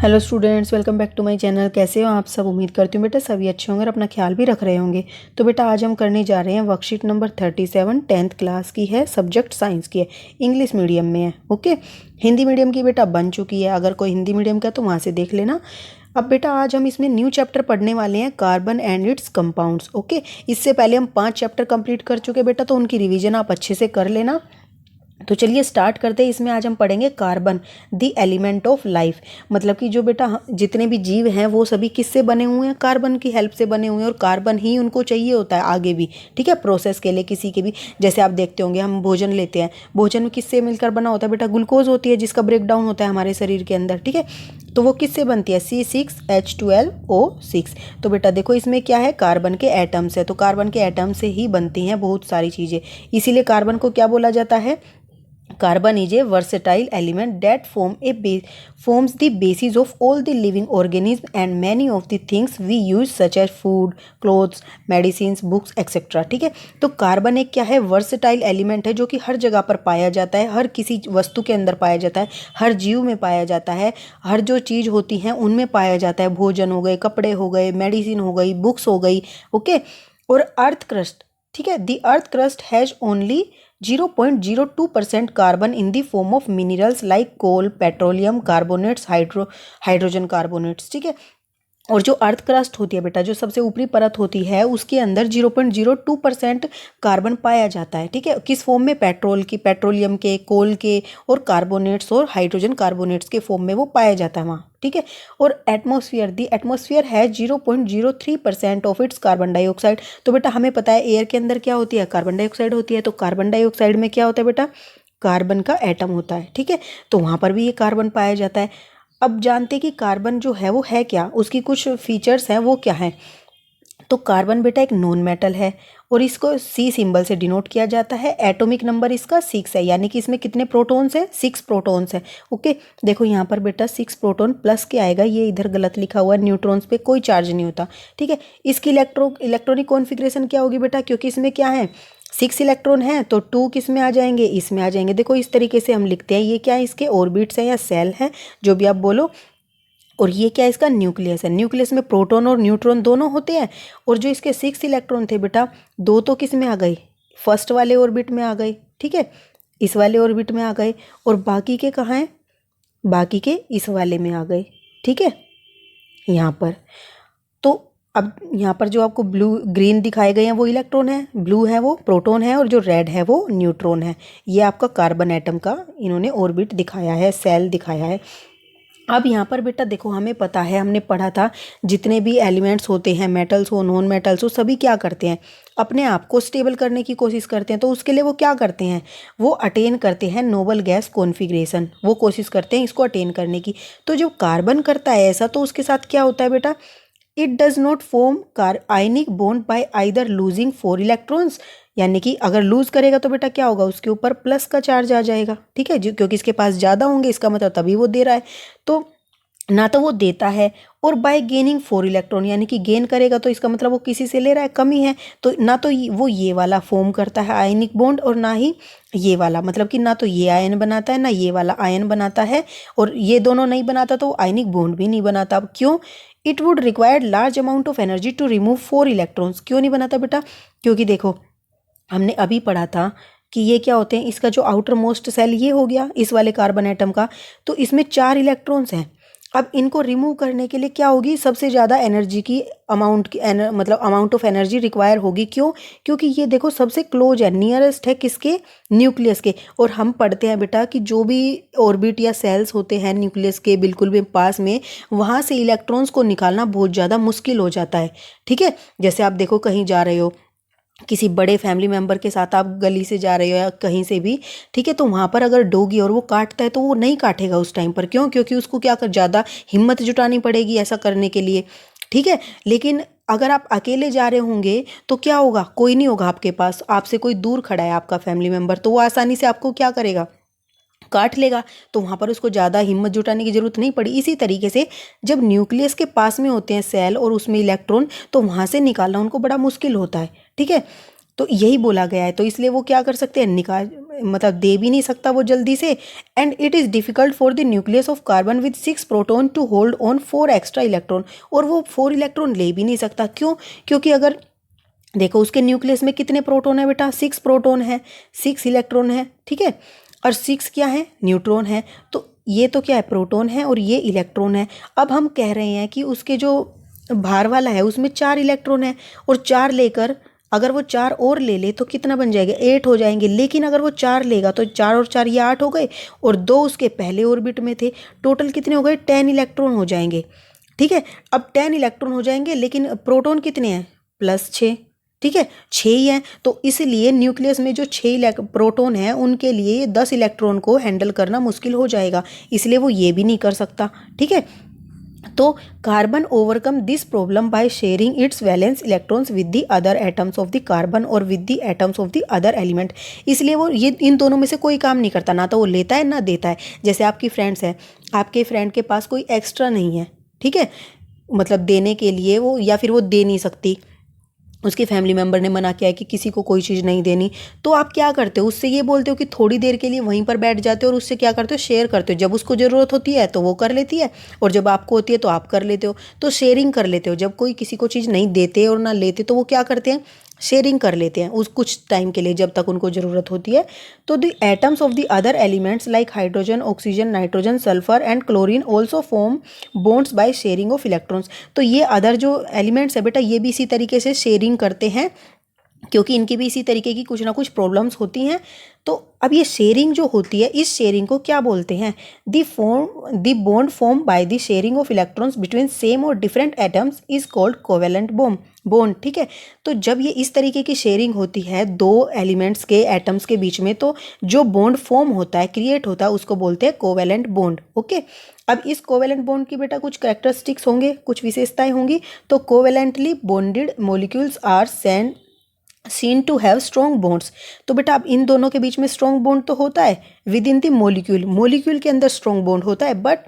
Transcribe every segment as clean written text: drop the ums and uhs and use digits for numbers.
Hello students, welcome back to my channel. कैसे हो आप सब? उम्मीद करती हूँ बेटा सभी अच्छे होंगे और अपना ख्याल भी रख रहे होंगे। तो बेटा आज हम करने जा रहे हैं वर्कशीट नंबर 37, 10th क्लास की है, सब्जेक्ट साइंस की है, इंग्लिश मीडियम में है। ओके, हिंदी मीडियम की बेटा बन चुकी है, अगर कोई हिंदी मीडियम का तो वहाँ से देख लेना। अब बेटा आज हम इसमें न्यू चैप्टर पढ़ने वाले हैं, carbon and it's compounds. Okay, इससे पहले हम 5 चैप्टर कंप्लीट कर चुके बेटा, तो उनकी रिवीजन आप अच्छे से कर लेना। तो चलिए स्टार्ट करते हैं। इसमें आज हम पढ़ेंगे carbon, the element of life. मतलब कि जो बेटा जितने भी जीव हैं वो सभी किससे बने हुए हैं? कार्बन की हेल्प से बने हुए हैं, और कार्बन ही उनको चाहिए होता है आगे भी, ठीक है, प्रोसेस के लिए किसी के भी। जैसे आप देखते होंगे हम भोजन लेते हैं, भोजन में किससे मिलकर बना होता है बेटा? ग्लूकोज होती है जिसका ब्रेक डाउन होता है हमारे शरीर के अंदर, ठीक है। तो वो किससे बनती है? C6H12O6। तो बेटा देखो इसमें क्या है, कार्बन के एटम्स है, तो कार्बन के एटम से ही बनती हैं बहुत सारी चीज़ें। इसीलिए कार्बन को क्या बोला जाता है? Carbon is a versatile element that forms the basis of all the living organisms and many of the things we use such as food, clothes, medicines, books, etc. ठीक है, तो कार्बन एक क्या है? वर्सेटाइल एलिमेंट है जो कि हर जगह पर पाया जाता है, हर किसी वस्तु के अंदर पाया जाता है, हर जीव में पाया जाता है, हर जो चीज़ होती हैं उनमें पाया जाता है। भोजन हो गए, कपड़े हो गए, मेडिसिन हो गई, बुक्स हो गई। ओके, और अर्थ क्रस्ट, ठीक है, the earth crust has only 0.02% carbon in the form of minerals like coal, petroleum, carbonates, hydrogen carbonates, ठीक है। और जो अर्थ क्रस्ट होती है बेटा, जो सबसे ऊपरी परत होती है, उसके अंदर 0.02% कार्बन पाया जाता है, ठीक है। किस फॉर्म में? पेट्रोलियम के, कोल के, और कार्बोनेट्स और हाइड्रोजन कार्बोनेट्स के फॉर्म में वो पाया जाता है वहाँ, ठीक है। और एटमॉस्फेयर है 0.03% ऑफ इट्स कार्बन डाइऑक्साइड। तो बेटा हमें पता है एयर के अंदर क्या होती है? कार्बन डाइऑक्साइड होती है। तो कार्बन डाइऑक्साइड में क्या होता है बेटा? कार्बन का एटम होता है, ठीक है। तो वहाँ पर भी ये कार्बन पाया जाता है। अब जानते कि कार्बन जो है वो है क्या, उसकी कुछ फीचर्स हैं, वो क्या है? तो कार्बन बेटा एक नॉन मेटल है और इसको सी सिंबल से डिनोट किया जाता है। एटॉमिक नंबर इसका 6 है, यानी कि इसमें कितने प्रोटॉन्स हैं? 6 प्रोटॉन्स हैं। ओके, देखो यहाँ पर बेटा 6 प्रोटॉन प्लस के आएगा, ये इधर गलत लिखा हुआ है, न्यूट्रॉन्स पे कोई चार्ज नहीं होता, ठीक है। इसकी इलेक्ट्रॉनिक कॉन्फ़िगरेशन क्या होगी बेटा? क्योंकि इसमें क्या है, 6 इलेक्ट्रॉन है, तो 2 किस में आ जाएंगे? इसमें आ जाएंगे। देखो इस तरीके से हम लिखते हैं, ये क्या है? इसके ऑर्बिट्स हैं या सेल है, जो भी आप बोलो। और ये क्या है? इसका न्यूक्लियस है। न्यूक्लियस में प्रोटॉन और न्यूट्रॉन दोनों होते हैं। और जो इसके 6 इलेक्ट्रॉन थे बेटा, 2 तो किस में आ गए? फर्स्ट वाले ऑर्बिट में आ गए, ठीक है, इस वाले ऑर्बिट में आ गए। और बाकी के कहाँ हैं? बाकी के इस वाले में आ गए, ठीक है, यहाँ पर। तो अब यहाँ पर जो आपको ब्लू ग्रीन दिखाए गए हैं वो इलेक्ट्रॉन है, ब्लू है वो प्रोटॉन है, और जो रेड है वो न्यूट्रॉन है। ये आपका कार्बन एटम का इन्होंने ऑर्बिट दिखाया है, सेल दिखाया है। अब यहाँ पर बेटा देखो, हमें पता है, हमने पढ़ा था, जितने भी एलिमेंट्स होते हैं, मेटल्स हो, नॉन मेटल्स हो, सभी क्या करते हैं? अपने आप को स्टेबल करने की कोशिश करते हैं। तो उसके लिए वो क्या करते हैं? वो अटेन करते हैं नोबल गैस कॉन्फ़िगरेशन, वो कोशिश करते हैं इसको अटेन करने की। तो जो कार्बन करता है ऐसा, तो उसके साथ क्या होता है बेटा? It does not form ionic bond by either losing 4 electrons, यानी कि अगर लूज करेगा तो बेटा क्या होगा? उसके ऊपर प्लस का चार्ज आ जाएगा, ठीक है, क्योंकि इसके पास ज़्यादा होंगे, इसका मतलब तभी वो दे रहा है। तो ना तो वो देता है, और बाय गेनिंग 4 इलेक्ट्रॉन, यानी कि गेन करेगा तो इसका मतलब वो किसी से ले रहा है, कमी है। तो ना तो वो ये वाला फॉर्म करता है आयनिक बॉन्ड, और ना ही ये वाला, मतलब कि ना तो ये आयन बनाता है ना ये वाला आयन बनाता है, और ये दोनों नहीं बनाता तो आयनिक बॉन्ड भी नहीं बनाता। अब क्यों? It would required large amount of energy to remove 4 electrons. क्यों नहीं बनाता बेटा? क्योंकि देखो हमने अभी पढ़ा था कि ये क्या होते हैं, इसका जो आउटर मोस्ट सेल ये हो गया इस वाले कार्बन एटम का, तो इसमें 4 इलेक्ट्रॉन्स हैं। अब इनको रिमूव करने के लिए क्या होगी? सबसे ज़्यादा एनर्जी की मतलब अमाउंट ऑफ एनर्जी रिक्वायर होगी। क्यों? क्योंकि ये देखो सबसे क्लोज है, नियरेस्ट है किसके? न्यूक्लियस के। और हम पढ़ते हैं बेटा कि जो भी ऑर्बिट या सेल्स होते हैं न्यूक्लियस के बिल्कुल भी पास में, वहाँ से इलेक्ट्रॉन्स को निकालना बहुत ज़्यादा मुश्किल हो जाता है, ठीक है। जैसे आप देखो कहीं जा रहे हो, किसी बड़े फैमिली मेम्बर के साथ आप गली से जा रहे हो या कहीं से भी, ठीक है, तो वहाँ पर अगर डोगी और वो काटता है तो वो नहीं काटेगा उस टाइम पर। क्यों? क्योंकि उसको क्या कर ज़्यादा हिम्मत जुटानी पड़ेगी ऐसा करने के लिए, ठीक है। लेकिन अगर आप अकेले जा रहे होंगे तो क्या होगा? कोई नहीं होगा आपके पास, आपसे कोई दूर खड़ा है आपका फैमिली मेम्बर, तो वो आसानी से आपको क्या करेगा? काट लेगा। तो वहाँ पर उसको ज़्यादा हिम्मत जुटाने की जरूरत नहीं पड़ी। इसी तरीके से जब न्यूक्लियस के पास में होते हैं सेल और उसमें इलेक्ट्रॉन, तो वहाँ से निकालना उनको बड़ा मुश्किल होता है, ठीक है। तो यही बोला गया है, तो इसलिए वो क्या कर सकते हैं, निकाल मतलब दे भी नहीं सकता वो जल्दी से। And it is difficult for the nucleus of carbon with 6 proton to hold on 4 extra electron, और वो 4 इलेक्ट्रॉन ले भी नहीं सकता। क्यों? क्योंकि अगर देखो उसके न्यूक्लियस में कितने प्रोटॉन है बेटा, 6 प्रोटॉन है, 6 इलेक्ट्रॉन है, ठीक है, और 6 क्या है, न्यूट्रॉन है। तो ये तो क्या है, प्रोटॉन है, और ये इलेक्ट्रॉन है। अब हम कह रहे हैं कि उसके जो बाहर वाला है उसमें 4 इलेक्ट्रॉन है, और 4 लेकर अगर वो 4 और ले ले तो कितना बन जाएगा, 8 हो जाएंगे। लेकिन अगर वो 4 लेगा तो 4 और 4 ये 8 हो गए, और 2 उसके पहले ऑर्बिट में थे, टोटल कितने हो गए, 10 इलेक्ट्रॉन हो जाएंगे। ठीक है, अब 10 इलेक्ट्रॉन हो जाएंगे, लेकिन प्रोटॉन कितने हैं, +6, ठीक है, 6 ही हैं। तो इसलिए न्यूक्लियस में जो 6 प्रोटॉन हैं उनके लिए 10 इलेक्ट्रॉन को हैंडल करना मुश्किल हो जाएगा, इसलिए वो ये भी नहीं कर सकता। ठीक है, तो carbon overcome this problem by sharing its valence electrons with the other atoms of the carbon और with the atoms of the other element. इसलिए वो ये इन दोनों में से कोई काम नहीं करता, ना तो वो लेता है ना देता है। जैसे आपकी फ्रेंड्स है, आपके फ्रेंड के पास कोई एक्स्ट्रा नहीं है, ठीक है, मतलब देने के लिए वो, या फिर वो दे नहीं सकती, उसकी फैमिली मेम्बर ने मना किया है कि किसी को कोई चीज़ नहीं देनी, तो आप क्या करते हो, उससे ये बोलते हो कि थोड़ी देर के लिए वहीं पर बैठ जाते हो, और उससे क्या करते हो, शेयर करते हो। जब उसको ज़रूरत होती है तो वो कर लेती है, और जब आपको होती है तो आप कर लेते हो, तो शेयरिंग कर लेते हो। जब कोई किसी को चीज़ नहीं देते और ना लेते तो वो क्या करते हैं, शेयरिंग कर लेते हैं उस कुछ टाइम के लिए, जब तक उनको ज़रूरत होती है। तो the atoms of the other elements like hydrogen, oxygen, nitrogen, sulphur and chlorine also form bonds by sharing of electrons. तो ये अदर जो एलिमेंट्स है बेटा, ये भी इसी तरीके से शेयरिंग करते हैं, क्योंकि इनकी भी इसी तरीके की कुछ ना कुछ प्रॉब्लम्स होती हैं। तो अब ये शेयरिंग जो होती है, इस शेयरिंग को क्या बोलते हैं, the bond form by the sharing of electrons between same और different atoms is called covalent bond. ठीक है, तो जब ये इस तरीके की शेयरिंग होती है दो एलिमेंट्स के एटम्स के बीच में, तो जो बॉन्ड फॉर्म होता है, क्रिएट होता है, उसको बोलते हैं कोवेलेंट बॉन्ड। ओके, अब इस कोवेलेंट बॉन्ड की बेटा कुछ कैरेक्टरिस्टिक्स होंगे, कुछ विशेषताएं होंगी। तो covalently bonded molecules are seen to have strong bonds. तो बेटा अब इन दोनों के बीच में स्ट्रॉन्ग बॉन्ड तो होता है विद इन द मॉलिक्यूल के अंदर स्ट्रॉन्ग बॉन्ड होता है, but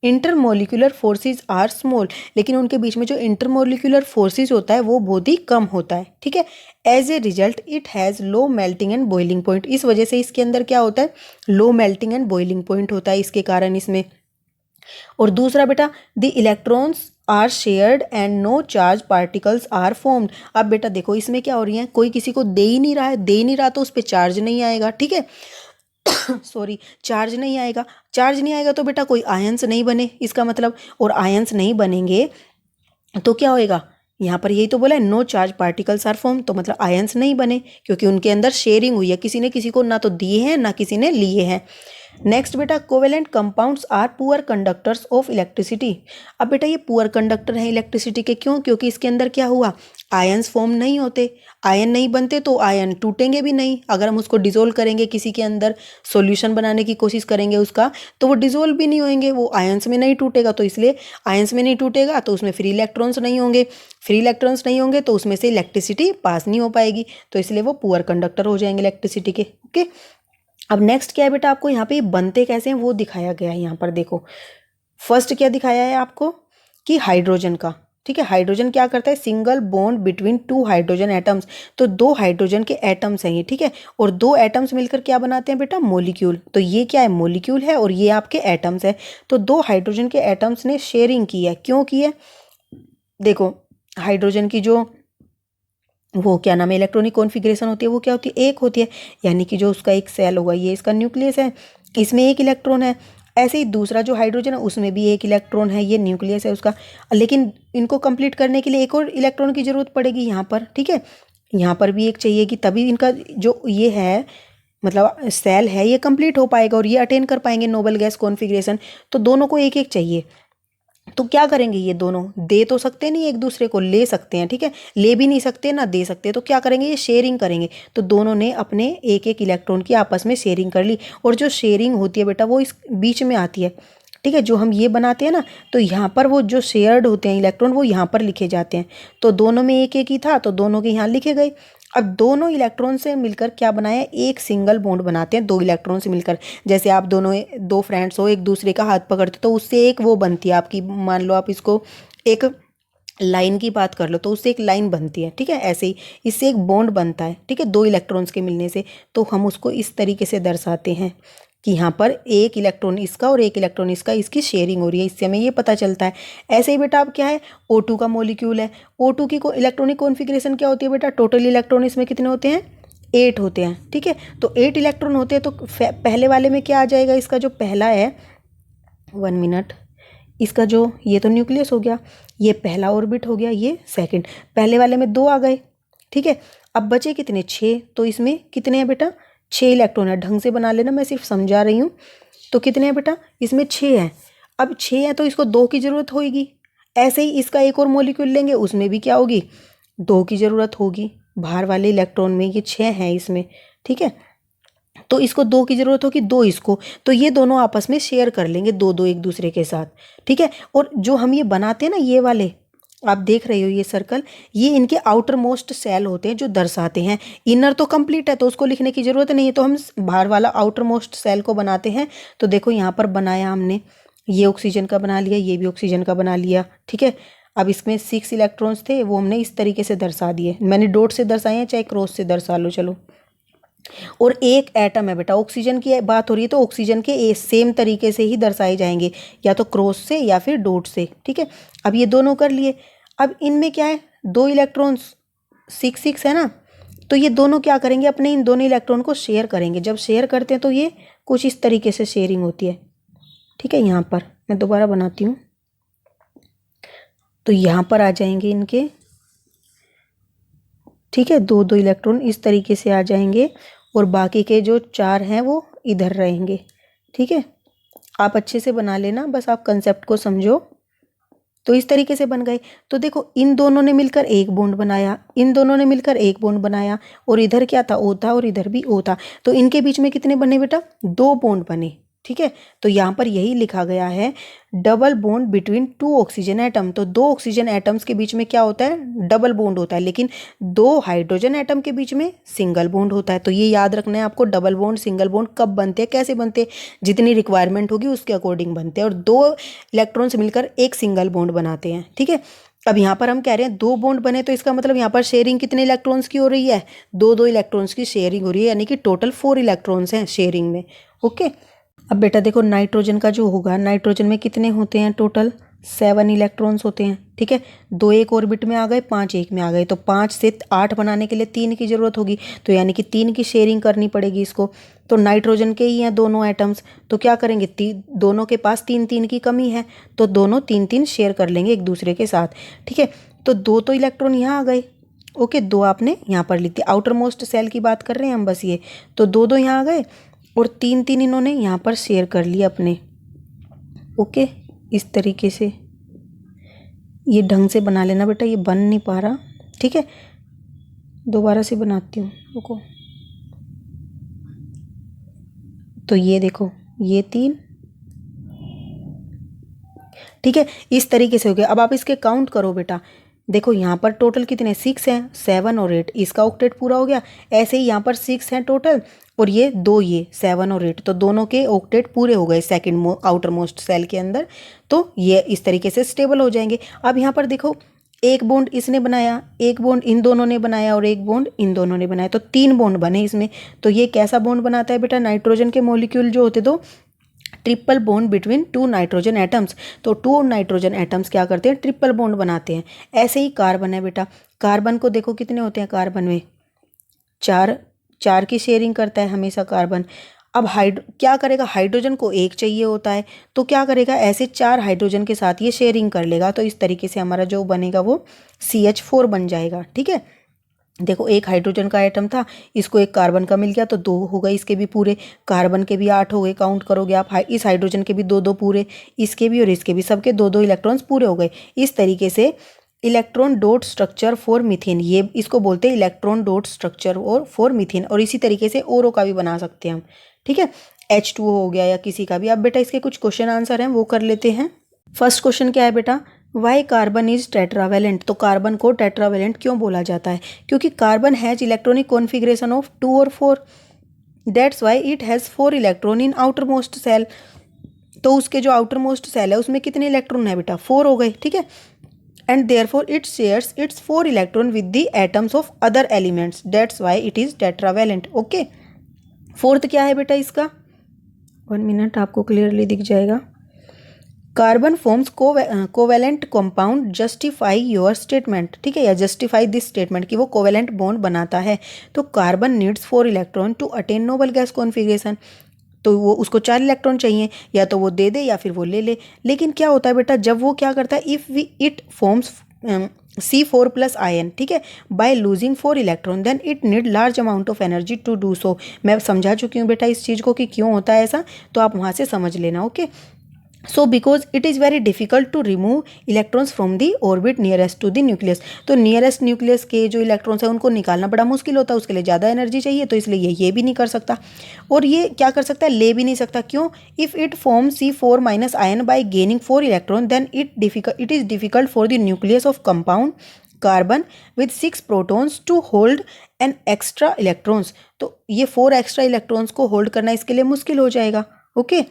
intermolecular forces are small, लेकिन उनके बीच में जो इंटरमोलिकुलर फोर्सेज होता है वो बहुत ही कम होता है। ठीक है, as a result it has low melting and boiling point. इस वजह से इसके अंदर क्या होता है, low melting and boiling point होता है इसके कारण इसमें। और दूसरा बेटा, the electrons are shared and no charge particles are formed. अब बेटा देखो इसमें क्या हो रही है, कोई किसी को दे ही नहीं रहा है, दे ही नहीं रहा तो उस पर चार्ज नहीं आएगा। ठीक है सॉरी, चार्ज नहीं आएगा, चार्ज नहीं आएगा तो बेटा कोई आयंस नहीं बने, इसका मतलब, और आयंस नहीं बनेंगे तो क्या होएगा, यहाँ पर यही तो बोला है, no charge particles are form, तो मतलब आयंस नहीं बने, क्योंकि उनके अंदर शेयरिंग हुई है, किसी ने किसी को ना तो दिए हैं ना किसी ने लिए हैं। नेक्स्ट बेटा, covalent compounds are poor conductors of electricity. अब बेटा ये पुअर कंडक्टर है इलेक्ट्रिसिटी के, क्यों, क्योंकि इसके अंदर क्या हुआ, आयंस फॉर्म नहीं होते, आयन नहीं बनते, तो आयन टूटेंगे भी नहीं। अगर हम उसको डिजोल्व करेंगे किसी के अंदर, सॉल्यूशन बनाने की कोशिश करेंगे उसका, तो वो डिजोल्व भी नहीं होंगे, वो आयंस में नहीं टूटेगा। तो इसलिए आयंस में नहीं टूटेगा तो उसमें फ्री इलेक्ट्रॉन्स नहीं होंगे, फ्री इलेक्ट्रॉन्स नहीं होंगे तो उसमें से इलेक्ट्रिसिटी पास नहीं हो पाएगी, तो इसलिए वो पुअर कंडक्टर हो जाएंगे इलेक्ट्रिसिटी के। ओके, अब नेक्स्ट क्या है बेटा, आपको यहाँ पे बनते कैसे हैं वो दिखाया गया है। यहाँ पर देखो, फर्स्ट क्या दिखाया है आपको कि हाइड्रोजन का, ठीक है, हाइड्रोजन क्या करता है, single bond between 2 hydrogen atoms. तो 2 हाइड्रोजन के एटम्स हैं ये, ठीक है, और 2 एटम्स मिलकर क्या बनाते हैं बेटा, मॉलिक्यूल। तो ये क्या है, मॉलिक्यूल है, और ये आपके एटम्स है। तो 2 हाइड्रोजन के एटम्स ने शेयरिंग की है, क्यों की है, देखो हाइड्रोजन की जो वो क्या नाम है, इलेक्ट्रॉनिक कॉन्फ़िगरेशन होती है, वो क्या होती है, एक होती है, यानी कि जो उसका एक सेल होगा, ये इसका न्यूक्लियस है, इसमें एक इलेक्ट्रॉन है। ऐसे ही दूसरा जो हाइड्रोजन है उसमें भी एक इलेक्ट्रॉन है, ये न्यूक्लियस है उसका, लेकिन इनको कंप्लीट करने के लिए एक और इलेक्ट्रॉन की ज़रूरत पड़ेगी यहाँ पर। ठीक है, यहाँ पर भी एक चाहिए कि तभी इनका जो ये है, मतलब सेल है, ये कंप्लीट हो पाएगा और ये अटेन कर पाएंगे नोबल गैस कॉन्फ़िगरेशन। तो दोनों को एक एक चाहिए, तो क्या करेंगे, ये दोनों दे तो सकते नहीं एक दूसरे को, ले सकते हैं, ठीक है, ले भी नहीं सकते ना दे सकते, तो क्या करेंगे, ये शेयरिंग करेंगे। तो दोनों ने अपने एक एक इलेक्ट्रॉन की आपस में शेयरिंग कर ली, और जो शेयरिंग होती है बेटा वो इस बीच में आती है। ठीक है, जो हम ये बनाते हैं ना, तो यहाँ पर वो जो शेयर्ड होते हैं इलेक्ट्रॉन वो यहाँ पर लिखे जाते हैं। तो दोनों में एक एक ही था, तो दोनों के यहाँ लिखे गए। अब दोनों इलेक्ट्रॉन से मिलकर क्या बनाया, एक सिंगल बॉन्ड बनाते हैं 2 इलेक्ट्रॉन से मिलकर। जैसे आप दोनों 2 फ्रेंड्स हो, एक दूसरे का हाथ पकड़ते तो उससे एक वो बनती है आपकी, मान लो आप इसको एक लाइन की बात कर लो तो उससे एक लाइन बनती है, ठीक है। ऐसे ही इससे एक बॉन्ड बनता है, ठीक है, दो इलेक्ट्रॉन्स के मिलने से। तो हम उसको इस तरीके से दर्शाते हैं कि यहाँ पर एक इलेक्ट्रॉन इसका और एक इलेक्ट्रॉन इसका, इसकी शेयरिंग हो रही है, इससे हमें ये पता चलता है। ऐसे ही बेटा अब क्या है, O2 का मॉलिक्यूल है। O2 की इलेक्ट्रॉनिक कॉन्फ़िगरेशन क्या होती है बेटा, टोटल इलेक्ट्रॉन इसमें कितने होते हैं, 8 होते हैं, ठीक है। तो 8 इलेक्ट्रॉन होते हैं, तो पहले वाले में क्या आ जाएगा, इसका जो पहला है, 1 मिनट, इसका जो ये तो न्यूक्लियस हो गया, ये पहला ऑर्बिट हो गया, ये सेकंड, पहले वाले में 2 आ गए, ठीक है। अब बचे कितने, 6। तो इसमें कितने हैं बेटा, 6 इलेक्ट्रॉन है। ढंग से बना लेना, मैं सिर्फ समझा रही हूँ। तो कितने हैं बेटा, इसमें 6 हैं। अब 6 हैं तो इसको 2 की ज़रूरत होगी। ऐसे ही इसका एक और मॉलिक्यूल लेंगे, उसमें भी क्या होगी, 2 की ज़रूरत होगी। बाहर वाले इलेक्ट्रॉन में ये 6 हैं इसमें, ठीक है। तो इसको 2 की ज़रूरत होगी, 2 इसको, तो ये दोनों आपस में शेयर कर लेंगे 2-2 एक दूसरे के साथ, ठीक है। और जो हम ये बनाते हैं ना, ये वाले आप देख रहे हो ये सर्कल, ये इनके आउटर मोस्ट सेल होते हैं जो दर्शाते हैं। इनर तो कंप्लीट है तो उसको लिखने की ज़रूरत नहीं है, तो हम बाहर वाला आउटर मोस्ट सेल को बनाते हैं। तो देखो यहाँ पर बनाया हमने, ये ऑक्सीजन का बना लिया, ये भी ऑक्सीजन का बना लिया, ठीक है। अब इसमें 6 इलेक्ट्रॉन्स थे, वो हमने इस तरीके से दर्शा दिए। मैंने डॉट से दर्शाए हैं, चाहे क्रॉस से दर्शा लो, चलो। और एक एटम है बेटा, ऑक्सीजन की बात हो रही है तो ऑक्सीजन के सेम तरीके से ही दर्शाए जाएंगे, या तो क्रॉस से या फिर डॉट से, ठीक है। अब ये दोनों कर लिए। अब इनमें क्या है, 2 इलेक्ट्रॉन्स, 6 है ना, तो ये दोनों क्या करेंगे, अपने इन दोनों इलेक्ट्रॉन को शेयर करेंगे। जब शेयर करते हैं तो ये कुछ इस तरीके से शेयरिंग होती है, ठीक है। यहाँ पर मैं दोबारा बनाती हूँ, तो यहाँ पर आ जाएंगे इनके, ठीक है, 2-2 इलेक्ट्रॉन इस तरीके से आ जाएंगे, और बाकी के जो 4 हैं वो इधर रहेंगे, ठीक है। आप अच्छे से बना लेना, बस आप कंसेप्ट को समझो। तो इस तरीके से बन गए। तो देखो इन दोनों ने मिलकर एक बॉन्ड बनाया, इन दोनों ने मिलकर एक बॉन्ड बनाया, और इधर क्या था, O था, और इधर भी O था। तो इनके बीच में कितने बने बेटा, 2 बॉन्ड बने, ठीक है। तो यहाँ पर यही लिखा गया है, double bond between 2 oxygen atom. तो 2 ऑक्सीजन एटम्स के बीच में क्या होता है, डबल बॉन्ड होता है, लेकिन 2 हाइड्रोजन एटम के बीच में सिंगल बॉन्ड होता है। तो ये याद रखना है आपको, डबल बॉन्ड सिंगल बॉन्ड कब बनते हैं, कैसे बनते हैं, जितनी रिक्वायरमेंट होगी उसके अकॉर्डिंग बनते हैं, और 2 इलेक्ट्रॉन्स मिलकर एक सिंगल बॉन्ड बनाते हैं, ठीक है। अब यहाँ पर हम कह रहे हैं 2 बॉन्ड बने, तो इसका मतलब यहाँ पर शेयरिंग कितने इलेक्ट्रॉन्स की हो रही है, 2-2 इलेक्ट्रॉन्स की शेयरिंग हो रही है, यानी कि टोटल 4 इलेक्ट्रॉन्स हैं शेयरिंग में, ओके। अब बेटा देखो नाइट्रोजन का जो होगा, नाइट्रोजन में कितने होते हैं, टोटल 7 इलेक्ट्रॉन्स होते हैं, ठीक है। 2 एक ऑर्बिट में आ गए, 5 एक में आ गए, तो 5 से 8 बनाने के लिए 3 की ज़रूरत होगी, तो यानी कि 3 की शेयरिंग करनी पड़ेगी इसको। तो नाइट्रोजन के ही हैं दोनों एटम्स, तो क्या करेंगे, दोनों के पास 3-3 की कमी है, तो दोनों 3-3 शेयर कर लेंगे एक दूसरे के साथ, ठीक है। तो 2 तो इलेक्ट्रॉन यहाँ आ गए, ओके, 2 आपने यहाँ पर लिख दिया। आउटर मोस्ट सेल की बात कर रहे हैं हम बस, ये तो 2-2 यहाँ आ गए, और 3-3 इन्होंने यहाँ पर शेयर कर लिया अपने, ओके। इस तरीके से ये ढंग से बना लेना बेटा, ये बन नहीं पा रहा, ठीक है। दोबारा से बनाती हूँ, रुको। तो ये देखो, ये 3, ठीक है, इस तरीके से हो गया। अब आप इसके काउंट करो बेटा, देखो यहाँ पर टोटल कितने, 6 हैं, 7 और 8, इसका ऑक्टेट पूरा हो गया। ऐसे ही यहाँ पर 6 हैं टोटल, और ये 2, ये 7 और 8, तो दोनों के ऑक्टेट पूरे हो गए सेकंड आउटर मोस्ट सेल के अंदर। तो ये इस तरीके से स्टेबल हो जाएंगे। अब यहाँ पर देखो, एक बॉन्ड इसने बनाया, एक बॉन्ड इन दोनों ने बनाया, और एक बॉन्ड इन दोनों ने बनाया, तो 3 बॉन्ड बने इसमें। तो ये कैसा बॉन्ड बनाता है बेटा, नाइट्रोजन के मॉलिक्यूल जो होते तो triple bond between 2 nitrogen atoms, तो 2 नाइट्रोजन एटम्स क्या करते हैं, ट्रिपल बॉन्ड बनाते हैं। ऐसे ही कार्बन है बेटा, कार्बन को देखो कितने होते हैं, कार्बन में 4 की शेयरिंग करता है हमेशा कार्बन। अब क्या करेगा, हाइड्रोजन को 1 चाहिए होता है, तो क्या करेगा, ऐसे 4 हाइड्रोजन के साथ ये शेयरिंग कर लेगा, तो इस तरीके से हमारा जो बनेगा वो CH4 बन जाएगा, ठीक है। देखो एक हाइड्रोजन का आइटम था, इसको एक कार्बन का मिल गया, तो 2 हो गए, इसके भी पूरे, कार्बन के भी 8 हो गए, काउंट करोगे आप, इस हाइड्रोजन के भी 2-2 पूरे, इसके भी और इसके भी, सबके 2-2 इलेक्ट्रॉन्स पूरे हो गए। इस तरीके से electron dot structure for methane, ये इसको बोलते हैं इलेक्ट्रॉन डॉट स्ट्रक्चर और फॉर मीथेन। और इसी तरीके से औरों का भी बना सकते हैं हम, ठीक है, H2O हो गया या किसी का भी। अब बेटा इसके कुछ क्वेश्चन आंसर हैं, वो कर लेते हैं। फर्स्ट क्वेश्चन क्या है बेटा, वाई कार्बन इज टेट्रावेलेंट, तो कार्बन को टेट्रावेलेंट क्यों बोला जाता है, क्योंकि carbon has electronic configuration of 2 और 4, that's why it has 4 electron in outer most shell. तो उसके जो आउटर मोस्ट सेल है उसमें कितने इलेक्ट्रॉन है बेटा, 4 हो गए, ठीक है। and therefore it shares its 4 electron with the atoms of other elements, that's why it is tetravalent. Okay, fourth क्या है बेटा इसका, 1 मिनट, आपको क्लियरली दिख जाएगा। Carbon forms covalent compound, justify your statement, ठीक है, या जस्टिफाई दिस स्टेटमेंट कि वो कोवेलेंट बॉन्ड बनाता है। तो carbon needs 4 electron to attain noble gas configuration, तो वो उसको 4 इलेक्ट्रॉन चाहिए, या तो वो दे दे या फिर वो ले ले। लेकिन क्या होता है बेटा, जब वो क्या करता है, if we it forms C4 plus ion, ठीक है, by losing 4 electron, then it need large amount of energy to do so. मैं समझा चुकी हूँ बेटा इस चीज़ को कि क्यों होता है ऐसा, तो आप वहाँ से समझ लेना। Okay, so because it is very difficult to remove electrons from the orbit nearest to the nucleus, तो नियरेस्ट न्यूक्लियस के जो इलेक्ट्रॉन्स हैं उनको निकालना बड़ा मुश्किल होता है, उसके लिए ज़्यादा एनर्जी चाहिए, तो इसलिए ये भी नहीं कर सकता। और ये क्या कर सकता है, ले भी नहीं सकता। क्यों? If it form C4 minus ion by gaining 4 electron, then it is difficult for the nucleus of compound carbon with 6 protons to hold an extra electrons, तो ये 4 एक्स्ट्रा इलेक्ट्रॉन्स को होल्ड करना इसके लिए मुश्किल हो जाएगा। ओके,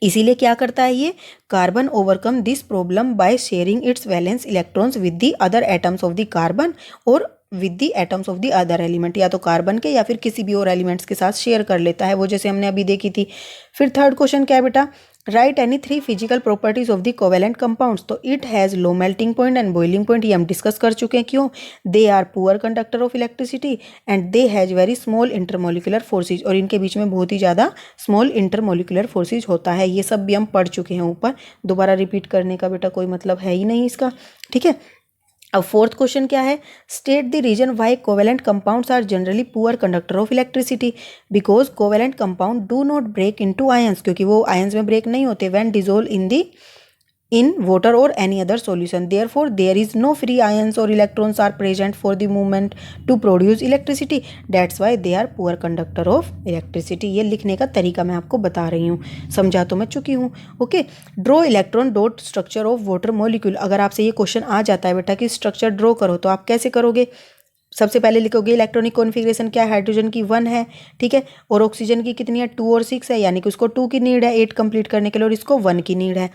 इसीलिए क्या करता है ये, carbon overcome this problem by sharing its valence electrons with the other atoms of the carbon और with the atoms of the other element, या तो कार्बन के या फिर किसी भी और एलिमेंट्स के साथ शेयर कर लेता है, वो जैसे हमने अभी देखी थी। फिर थर्ड क्वेश्चन क्या है बेटा, write any 3 physical properties of the covalent compounds, तो it has low melting point and boiling point, ये हम डिस्कस कर चुके हैं। क्यों? They are poor conductor of electricity and they has very small intermolecular forces, और इनके बीच में बहुत ही ज़्यादा स्मॉल इंटरमोलिकुलर फोर्सेज होता है। ये सब भी हम पढ़ चुके हैं ऊपर, दोबारा रिपीट करने का बेटा कोई मतलब है ही नहीं इसका, ठीक है। अब फोर्थ क्वेश्चन क्या है, state the reason why covalent compounds are generally poor conductor of electricity, because covalent compound do not break into ions, क्योंकि वो आयंस में ब्रेक नहीं होते, when dissolve in water or any other solution, therefore there is no free ions or electrons are present for the movement to produce electricity, that's why they are poor conductor of electricity। ये लिखने का तरीका मैं आपको बता रही हूँ, समझा तो मैं चुकी हूँ। Okay, draw electron dot structure of water molecule, अगर आपसे ये क्वेश्चन आ जाता है बेटा कि स्ट्रक्चर ड्रॉ करो, तो आप कैसे करोगे? सबसे पहले लिखोगे इलेक्ट्रॉनिक कॉन्फ़िगरेशन क्या है, हाइड्रोजन की 1 है, ठीक है, और ऑक्सीजन की कितनी है, 2 और 6 है, यानी कि उसको 2 की नीड है 8 कंप्लीट करने के लिए, और इसको 1 की नीड है।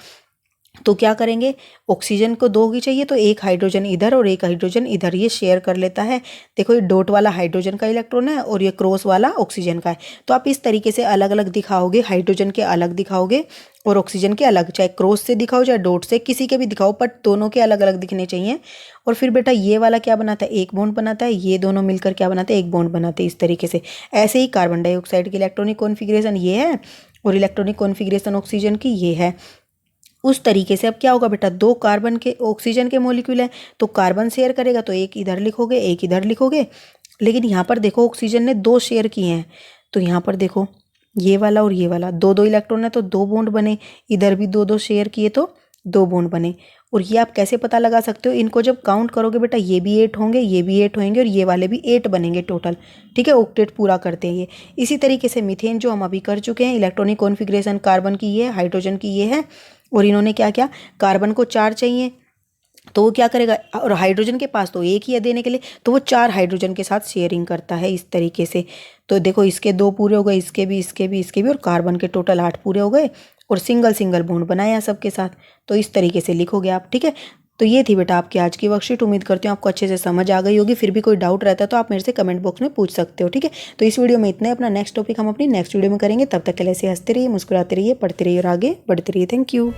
तो क्या करेंगे, ऑक्सीजन को 2 की चाहिए, तो एक हाइड्रोजन इधर और एक हाइड्रोजन इधर, ये शेयर कर लेता है। देखो ये डॉट वाला हाइड्रोजन का इलेक्ट्रॉन है और ये क्रॉस वाला ऑक्सीजन का है, तो आप इस तरीके से अलग अलग दिखाओगे, हाइड्रोजन के अलग दिखाओगे और ऑक्सीजन के अलग, चाहे क्रॉस से दिखाओ चाहे डॉट से, किसी के भी दिखाओ, पर दोनों के अलग अलग दिखने चाहिए। और फिर बेटा ये वाला क्या बनाता है, एक बॉन्ड बनाता है, ये दोनों मिलकर क्या बनाते हैं, एक बॉन्ड बनाते हैं, इस तरीके से। ऐसे ही कार्बन डाइऑक्साइड की इलेक्ट्रॉनिक कॉन्फ़िगरेशन ये है और इलेक्ट्रॉनिक कॉन्फ़िगरेशन ऑक्सीजन की ये है। उस तरीके से अब क्या होगा बेटा, 2 कार्बन के ऑक्सीजन के मॉलिक्यूल है, तो कार्बन शेयर करेगा, तो एक इधर लिखोगे एक इधर लिखोगे। लेकिन यहाँ पर देखो ऑक्सीजन ने 2 शेयर किए हैं, तो यहाँ पर देखो ये वाला और ये वाला 2 इलेक्ट्रॉन है, तो 2 बॉन्ड बने, इधर भी 2 शेयर किए तो 2 बॉन्ड बने। और ये आप कैसे पता लगा सकते हो, इनको जब काउंट करोगे बेटा, ये भी 8 होंगे, ये भी 8 होंगे और ये वाले भी 8 बनेंगे टोटल, ठीक है, ऑक्टेट पूरा करते हैं ये। इसी तरीके से मीथेन जो हम अभी कर चुके हैं, इलेक्ट्रॉनिक कॉन्फ़िगरेशन कार्बन की ये है, हाइड्रोजन की ये है, और इन्होंने क्या किया, कार्बन को 4 चाहिए, तो वो क्या करेगा, और हाइड्रोजन के पास तो एक ही है देने के लिए, तो वो 4 हाइड्रोजन के साथ शेयरिंग करता है इस तरीके से। तो देखो इसके 2 पूरे हो गए, इसके भी इसके भी इसके भी, और कार्बन के टोटल 8 पूरे हो गए, और सिंगल सिंगल बॉन्ड बनाया सबके साथ। तो इस तरीके से लिखोगे आप, ठीक है। तो ये थी बेटा आपकी आज की वर्कशीट, उम्मीद करती हूँ आपको अच्छे से समझ आ गई होगी। फिर भी कोई डाउट रहता है तो आप मेरे से कमेंट बॉक्स में पूछ सकते हो, ठीक है। तो इस वीडियो में इतना, अपना नेक्स्ट टॉपिक हम अपनी नेक्स्ट वीडियो में करेंगे। तब तक के लिए ऐसे हंसते रहिए, मुस्कुराते रहिए, पढ़ते रहिए और आगे बढ़ते रहिए। Thank you.